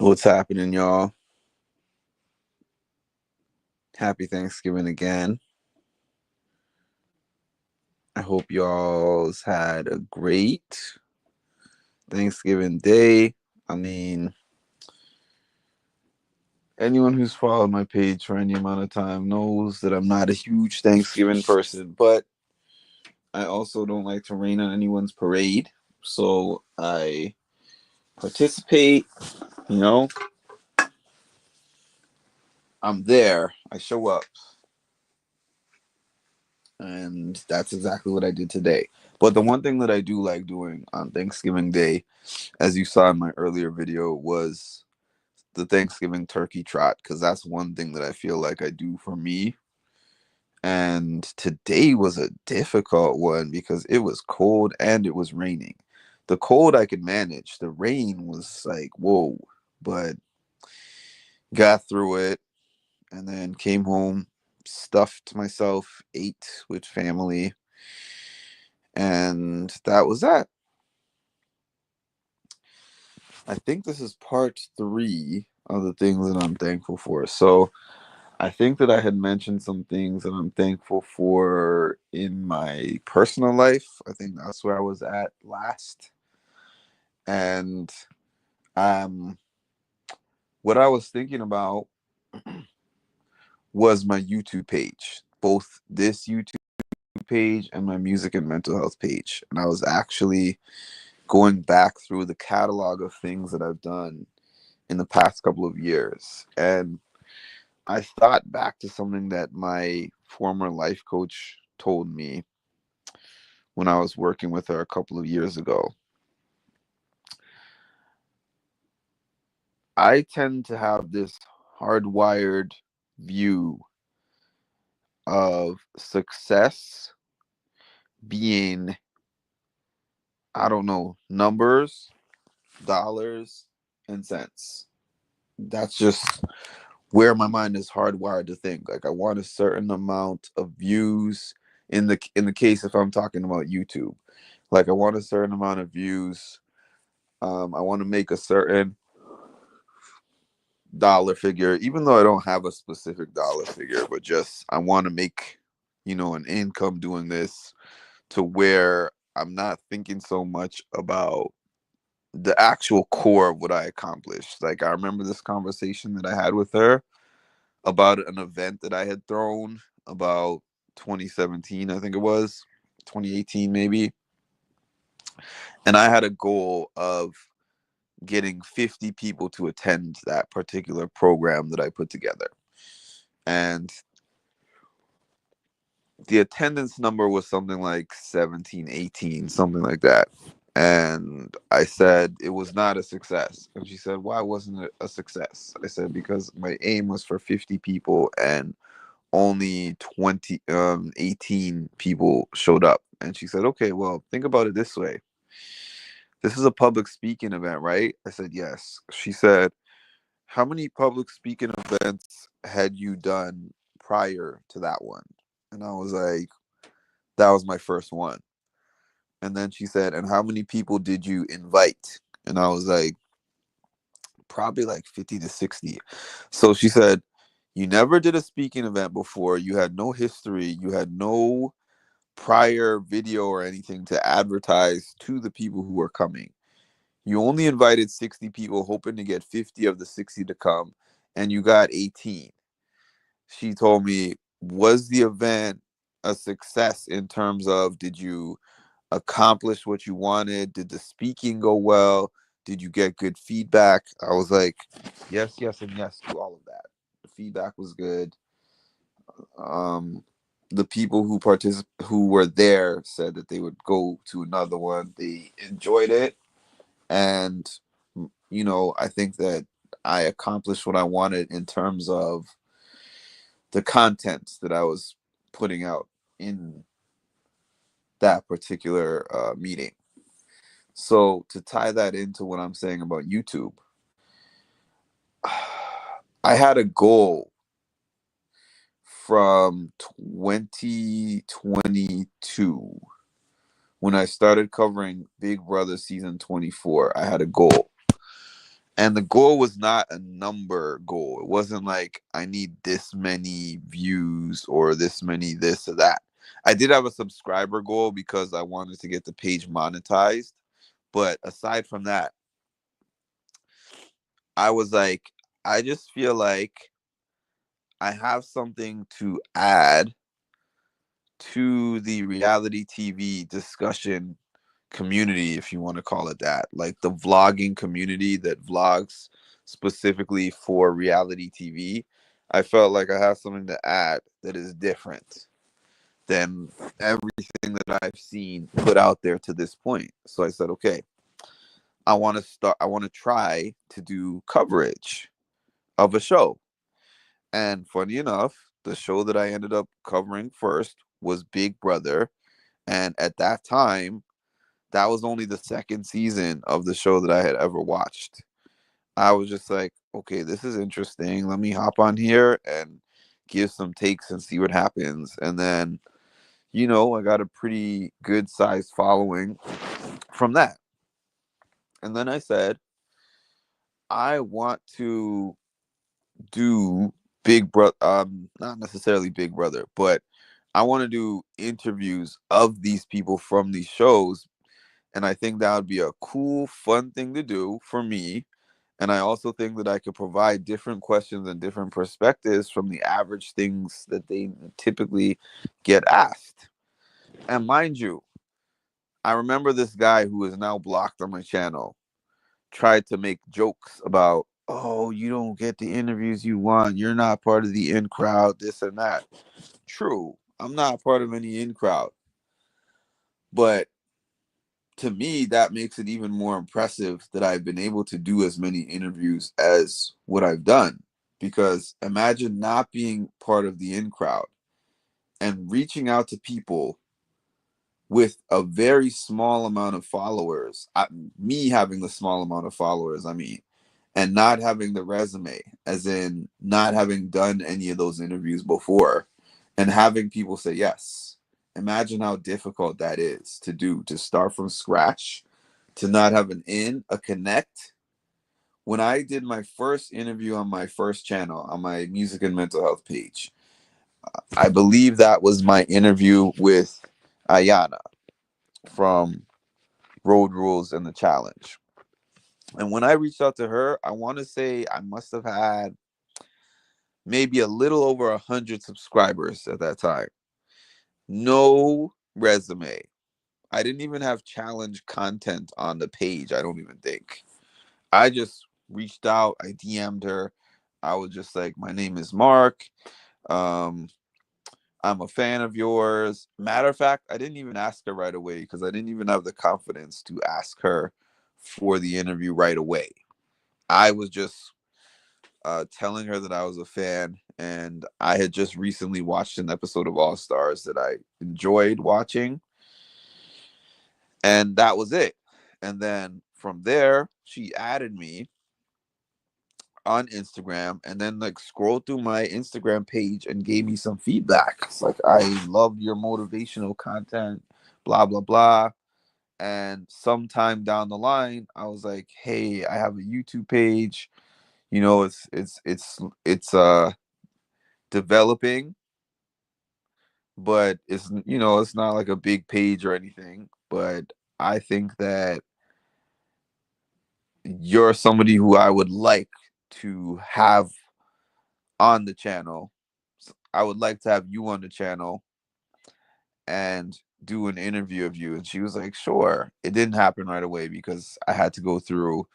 What's happening, y'all? Happy Thanksgiving again. I hope y'all's had a great Thanksgiving day. I mean, anyone who's followed my page for any amount of time knows that I'm not a huge Thanksgiving person, but I also don't like to rain on anyone's parade. So I participate, you know, I'm there, I show up, and that's exactly what I did today. But the one thing that I do like doing on Thanksgiving Day, as you saw in my earlier video, was the Thanksgiving turkey trot, because that's one thing that I feel like I do for me. And today was a difficult one because it was cold and it was raining. The cold I could manage, the rain was like, whoa, but got through it and then came home, stuffed myself, ate with family, and that was that. I think this is part three of the things that I'm thankful for. So I think that I had mentioned some things that I'm thankful for in my personal life. I think that's where I was at last. And um, what I was thinking about was my YouTube page, both this YouTube page and my music and mental health page. And I was actually going back through the catalog of things that I've done in the past couple of years. And I thought back to something that my former life coach told me when I was working with her a couple of years ago. I tend to have this hardwired view of success being, I don't know, numbers, dollars, and cents. That's just where my mind is hardwired to think. Like I want a certain amount of views in the case if I'm talking about YouTube. Like I want a certain amount of views. I want to make a certain dollar figure, even though I don't have a specific dollar figure, but just I want to make, an income doing this to where I'm not thinking so much about the actual core of what I accomplished. Like I remember this conversation that I had with her about an event that I had thrown about 2017, I think it was 2018 maybe. And I had a goal of getting 50 people to attend that particular program that I put together. And the attendance number was something like 17, 18, something like that. And I said it was not a success. And she said, why wasn't it a success? I said, because my aim was for 50 people and only 18 people showed up. And she said, okay, well, think about it this way. This is a public speaking event, right? I said, yes. She said, how many public speaking events had you done prior to that one? And I was like, that was my first one. And then she said, and how many people did you invite? And I was like, probably like 50 to 60. So she said, you never did a speaking event before. You had no history. You had no prior video or anything to advertise to the people who were coming. You only invited 60 people, hoping to get 50 of the 60 to come, and you got 18. She told me, was the event a success in terms of did you accomplish what you wanted? Did the speaking go well? Did you get good feedback? I was like, yes, yes, and yes to all of that. The feedback was good. Um, the people who were there said that they would go to another one. They enjoyed it, and I think that I accomplished what I wanted in terms of the content that I was putting out in that particular meeting. So to tie that into what I'm saying about YouTube, I had a goal from 2022 when I started covering Big Brother season 24. I had a goal, And the goal was not a number goal. It wasn't like I need this many views or this many this or that. I did have a subscriber goal because I wanted to get the page monetized. But aside from that, I was like, I just feel like I have something to add to the reality TV discussion community, if you want to call it that, like the vlogging community that vlogs specifically for reality TV. I felt like I have something to add that is different than everything that I've seen put out there to this point. So I said, okay, I want to try to do coverage of a show. And funny enough, the show that I ended up covering first was Big Brother. And at that time, that was only the second season of the show that I had ever watched. I was just like, okay, this is interesting. Let me hop on here and give some takes and see what happens. And then, I got a pretty good sized following from that. And then I said, I want to do Big Brother, not necessarily Big Brother, but I want to do interviews of these people from these shows. And I think that would be a cool, fun thing to do for me. And I also think that I could provide different questions and different perspectives from the average things that they typically get asked. And mind you, I remember this guy who is now blocked on my channel tried to make jokes about, oh, you don't get the interviews you want. You're not part of the in crowd, this and that. True, I'm not part of any in crowd. But to me, that makes it even more impressive that I've been able to do as many interviews as what I've done. Because imagine not being part of the in crowd and reaching out to people with a very small amount of followers. Me having the small amount of followers, I mean, and not having the resume, as in not having done any of those interviews before, and having people say yes. Imagine how difficult that is to do, to start from scratch, to not have a connect. When I did my first interview on my first channel, on my music and mental health page, I believe that was my interview with Ayana from Road Rules and the Challenge. And when I reached out to her, I want to say I must have had maybe a little over 100 subscribers at that time. No resume. I didn't even have challenge content on the page, I don't even think. I just reached out, I DM'd her. I was just like, my name is Mark. Um, I'm a fan of yours. Matter of fact, I didn't even ask her right away because I didn't even have the confidence to ask her for the interview right away. I was just telling her that I was a fan, and I had just recently watched an episode of All Stars that I enjoyed watching, and that was it. And then from there, she added me on Instagram, and then like scrolled through my Instagram page and gave me some feedback. It's like, I love your motivational content, blah blah blah. And sometime down the line, I was like, hey, I have a YouTube page. It's developing, but it's not like a big page or anything. But I think that you're somebody who I would like to have on the channel. I would like to have you on the channel and do an interview of you. And she was like, sure. It didn't happen right away because I had to go through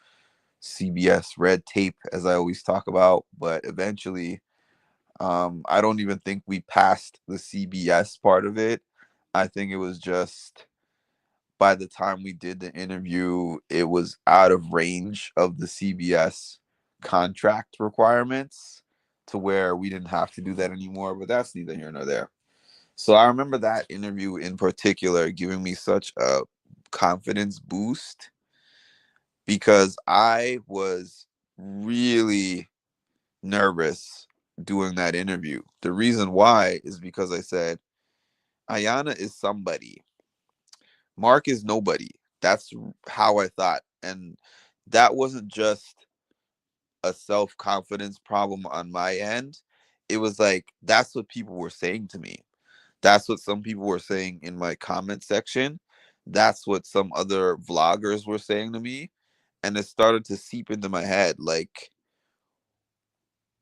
CBS red tape, as I always talk about. But eventually, I don't even think we passed the CBS part of it. I think it was just by the time we did the interview, it was out of range of the CBS contract requirements to where we didn't have to do that anymore. But that's neither here nor there. So I remember that interview in particular giving me such a confidence boost because I was really nervous doing that interview. The reason why is because I said, Ayana is somebody. Mark is nobody. That's how I thought. And that wasn't just a self-confidence problem on my end. It was like that's what people were saying to me. That's what some people were saying in my comment section. That's what some other vloggers were saying to me. And it started to seep into my head like,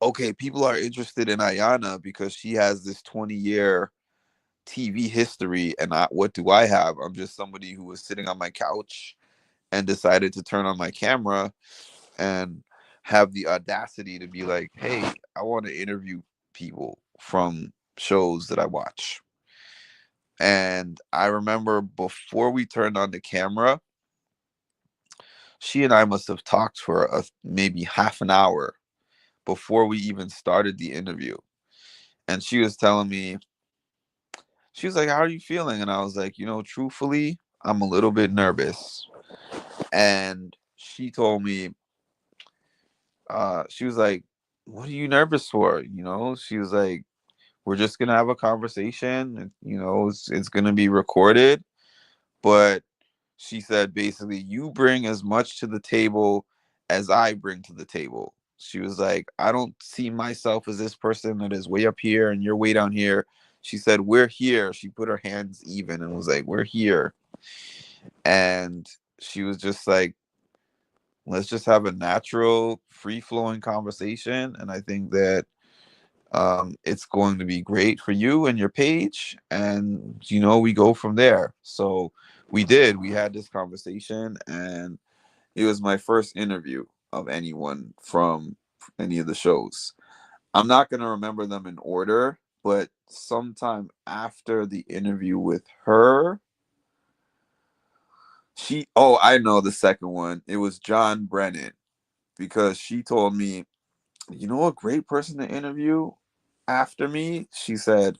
okay, people are interested in Ayana because she has this 20-year TV history. And what do I have? I'm just somebody who was sitting on my couch and decided to turn on my camera and have the audacity to be like, hey, I want to interview people from shows that I watch. And I remember before we turned on the camera, she and I must have talked for maybe half an hour before we even started the interview. And she was telling me, she was like, how are you feeling? And I was like, truthfully, I'm a little bit nervous. And she told me, she was like, what are you nervous for? She was like, we're just going to have a conversation. It's going to be recorded. But she said basically, you bring as much to the table as I bring to the table. She was like, I don't see myself as this person that is way up here and you're way down here. She said, we're here. She put her hands even and was like, we're here. And she was just like, let's just have a natural, free flowing conversation. And I think that it's going to be great for you and your page. And, we go from there. So we had this conversation, and it was my first interview of anyone from any of the shows. I'm not going to remember them in order, but sometime after the interview with her, I know the second one. It was John Brennan, because she told me, a great person to interview after me? She said,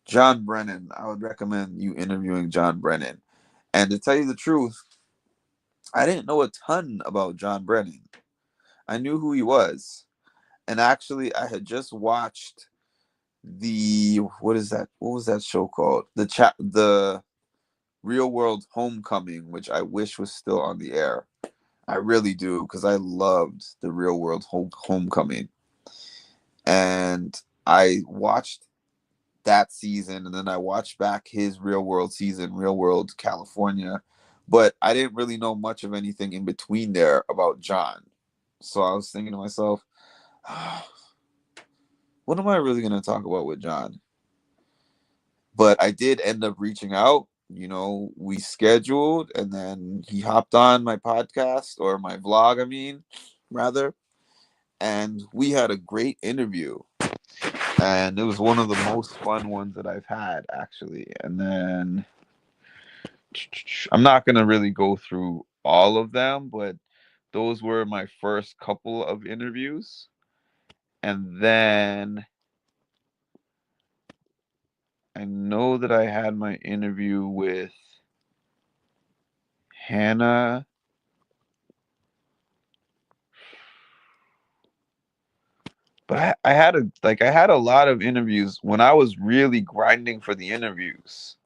John Brennan. I would recommend you interviewing John Brennan. And to tell you the truth, I didn't know a ton about John Brennan. I knew who he was. And actually, I had just watched what is that? What was that show called? The Real World Homecoming, which I wish was still on the air. I really do, because I loved the Real World Homecoming. And I watched that season, and then I watched back his Real World season, Real World California, but I didn't really know much of anything in between there about John. So I was thinking to myself, what am I really going to talk about with John? But I did end up reaching out. We scheduled, and then he hopped on my podcast, or my vlog, I mean, rather, and we had a great interview. And it was one of the most fun ones that I've had, actually. And then I'm not going to really go through all of them, but those were my first couple of interviews. And then I know that I had my interview with Hannah. But I had a lot of interviews when I was really grinding for the interviews.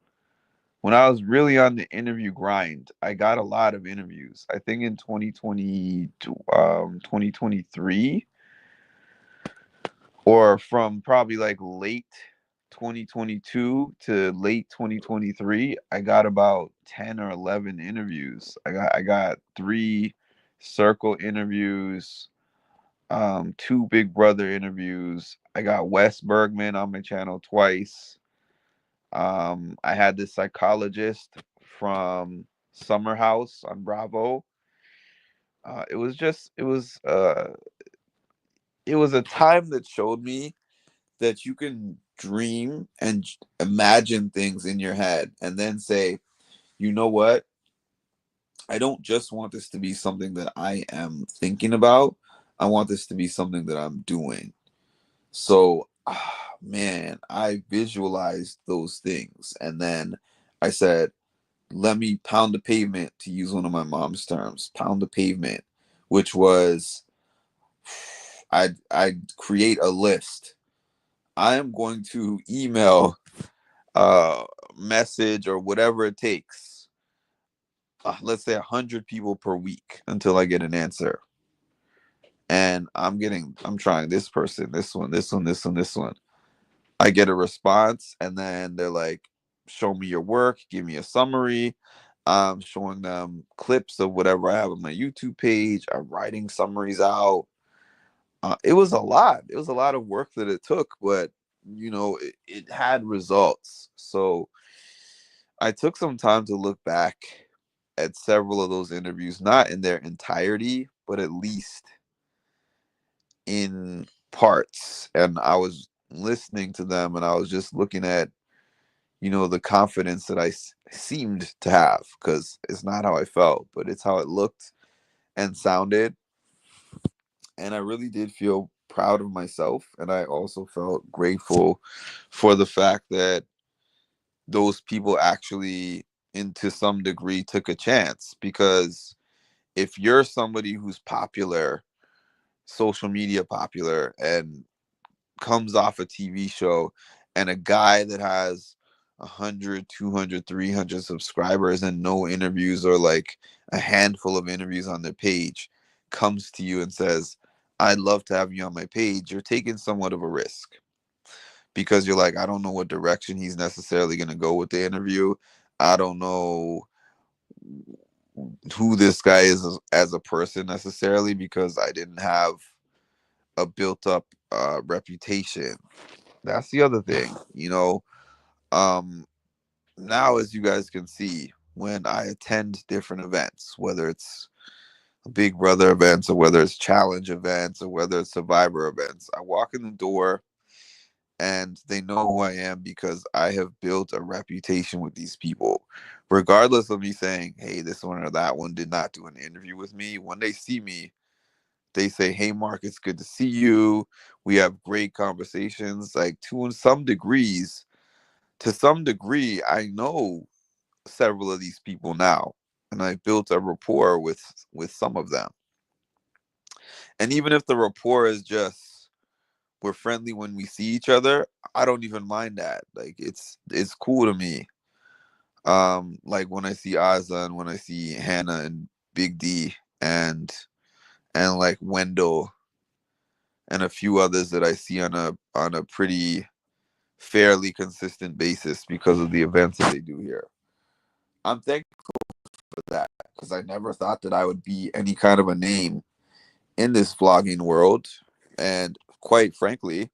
When I was really on the interview grind, I got a lot of interviews. I think in 2023, or from probably like late 2022 to late 2023, I got about 10 or 11 interviews. I got 3 circle interviews, 2 Big Brother interviews. I got Wes Bergman on my channel twice. I had this psychologist from Summer House on Bravo. It was a time that showed me that you can dream and imagine things in your head and then say, you know what? I don't just want this to be something that I am thinking about. I want this to be something that I'm doing. So, man, I visualized those things. And then I said, let me pound the pavement, to use one of my mom's terms, pound the pavement, which was I'd create a list. I am going to email, message, or whatever it takes, let's say 100 people per week until I get an answer. and I'm trying this person, this one. I get a response, and then they're like, show me your work, give me a summary. I'm showing them clips of whatever I have on my YouTube page. I'm writing summaries out. It was a lot. It was a lot of work that it took, but it had results. So I took some time to look back at several of those interviews, not in their entirety, but at least in parts. And I was listening to them, and I was just looking at, the confidence that seemed to have, because it's not how I felt, but it's how it looked and sounded. And I really did feel proud of myself. And I also felt grateful for the fact that those people actually, into some degree, took a chance. Because if you're somebody who's popular, social media popular, and comes off a TV show, and a guy that has 100, 200, 300 subscribers and no interviews, or like a handful of interviews on their page, comes to you and says, I'd love to have you on my page, you're taking somewhat of a risk, because you're like, I don't know what direction he's necessarily going to go with the interview. I don't know who this guy is as a person necessarily, because I didn't have a built up reputation. That's the other thing, um now, as you guys can see, when I attend different events, whether it's Big Brother events, or whether it's challenge events, or whether it's Survivor events, I walk in the door and they know who I am, because I have built a reputation with these people. Regardless of me saying, hey, this one or that one did not do an interview with me, when they see me, they say, hey, Mark, it's good to see you. We have great conversations. Like, to some degree, I know several of these people now, and I built a rapport with some of them. And even if the rapport is just, we're friendly when we see each other, I don't even mind that. Like, it's cool to me. Like when I see Ozza, and when I see Hannah and Big D, and like Wendell, and a few others that I see on a pretty fairly consistent basis, because of the events that they do here. I'm thankful for that, because I never thought that I would be any kind of a name in this vlogging world. And quite frankly,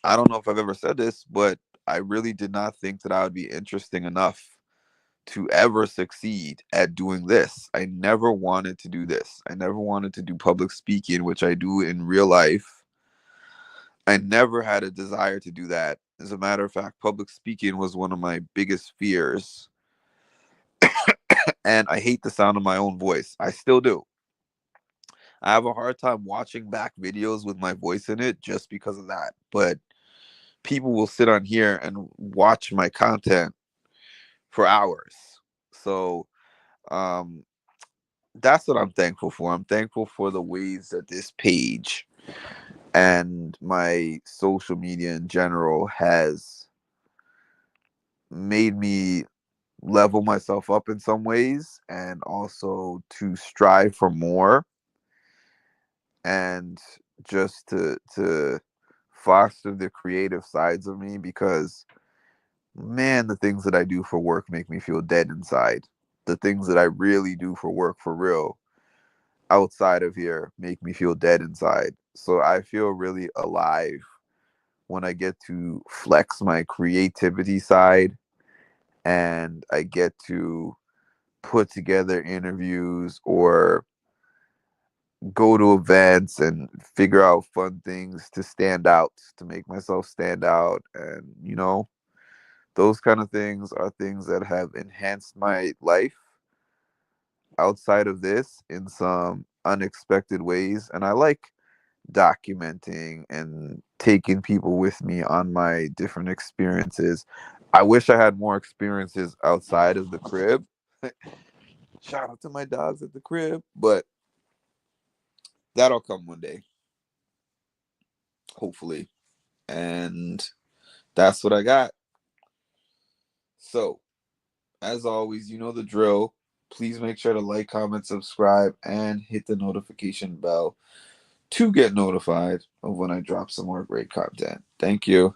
I don't know if I've ever said this, but I really did not think that I would be interesting enough to ever succeed at doing this. I never wanted to do this. I never wanted to do public speaking, which I do in real life. I never had a desire to do that. As a matter of fact, public speaking was one of my biggest fears. And I hate the sound of my own voice. I still do. I have a hard time watching back videos with my voice in it, just because of that. But people will sit on here and watch my content for hours. So um, that's what I'm thankful for. I'm thankful for the ways that this page and my social media in general has made me level myself up in some ways, and also to strive for more, and just to foster the creative sides of me. Because, man, the things that I do for work make me feel dead inside. The things that I really do for work, for real, outside of here, make me feel dead inside. So I feel really alive when I get to flex my creativity side, and I get to put together interviews, or go to events and figure out fun things to stand out, to make myself stand out. And, those kind of things are things that have enhanced my life outside of this in some unexpected ways. And I like documenting and taking people with me on my different experiences. I wish I had more experiences outside of the crib. Shout out to my dogs at the crib, but that'll come one day, hopefully. And that's what I got. So, as always, you know the drill. Please make sure to like, comment, subscribe, and hit the notification bell to get notified of when I drop some more great content. Thank you.